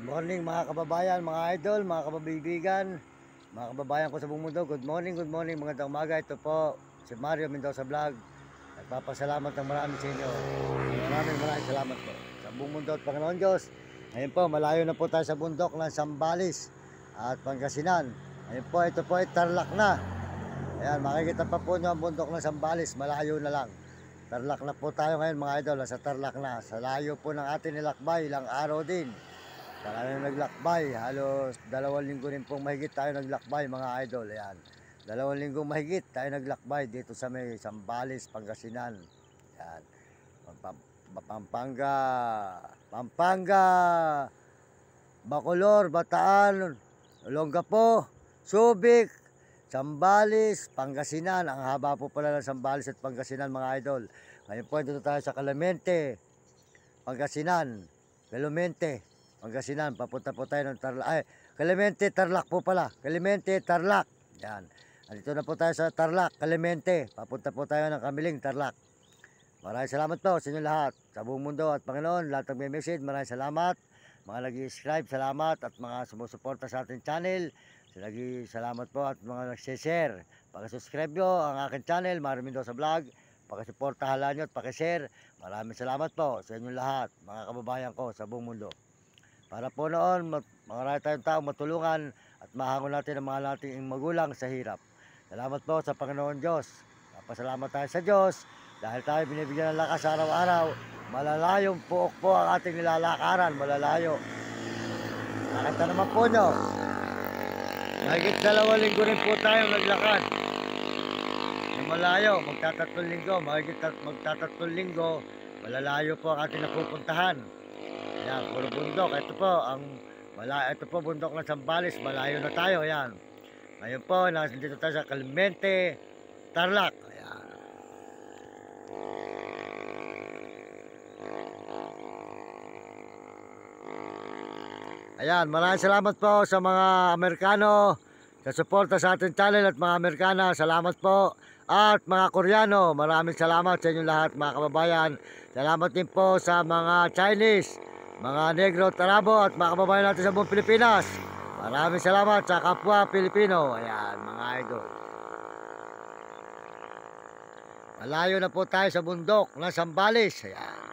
Morning mga kababayan, mga idol, mga kababibigan, mga kababayan ko sa buong mundo. Good morning, magandang umaga. Ito po si Mario Mendoza Vlog. Nagpapasalamat ng marami sa inyo. Maraming salamat po sa buong mundo at Panginoon Diyos. Ngayon po, malayo na po tayo sa bundok ng Zambales at Pangasinan. Ngayon po, ito po ay Tarlac na. Ayan, makikita pa po nyo ang bundok ng Zambales, malayo na lang. Tarlac na po tayo ngayon mga idol, sa Tarlac na. Sa layo po ng ating nilakbay, ilang araw din. Tayo naglakbay, halos 2 linggo rin pong mahigit tayo naglakbay mga idol. Ayan, 2 linggo mahigit tayo naglakbay dito sa may Zambales, Pangasinan. Ayan, Pampanga, Bacolor, Bataan, Olongapo, Subic, Zambales, Pangasinan. Ang haba po pala ng Zambales at Pangasinan mga idol. Ngayon po dito tayo sa Clemente, Pangasinan, Pangasinan, papunta po tayo ng Tarlac. Clemente, Tarlac po pala. Clemente, Tarlac. Yan. Andito na po tayo sa Tarlac, Clemente. Papunta po tayo ng Kamiling, Tarlac. Maraming salamat po sa inyo lahat. Sa buong mundo at Panginoon, lahat ng may message, maraming salamat. Mga nag-subscribe, salamat. At mga sumusuporta sa ating channel, salamat po. At mga nag-share. Pag-subscribe nyo ang aking channel, Mario Mendoza Vlog. Pag-suportahan nyo at pag-share. Maraming salamat po sa inyo lahat, mga kababayan ko sa buong mundo. Para po noon, marami tayong tao matulungan at mahangon natin ang mga nating magulang sa hirap. Salamat po sa Panginoon Diyos. Napasalamat tayo sa Diyos dahil tayo binibigyan ng lakas araw-araw. Malalayong puok po ang ating nilalakaran, malalayo. Nakita naman po nyo, mahigit 2 linggo rin po tayong naglakad. Yung malayo, magtatatlong linggo, magtatatlong linggo, malalayo po ang ating napupuntahan. Yan, puro bundok. Ito po bundok ng Zambales, malayo na tayo. Yan. Ngayon po, nandito tayo sa Clemente, Tarlac. Ayan. Ayan, maraming salamat po sa mga Amerikano sa suporta sa ating channel at mga Amerikana. Salamat po. At mga Koreano, maraming salamat sa inyo lahat mga kababayan. Salamat din po sa mga Chinese, mga Negro, Tarabo at mga kababayan natin sa buong Pilipinas. Maraming salamat sa kapwa Pilipino. Ayan mga idol. Malayo na po tayo sa bundok ng Zambales. Ayan.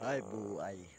Ay buhay.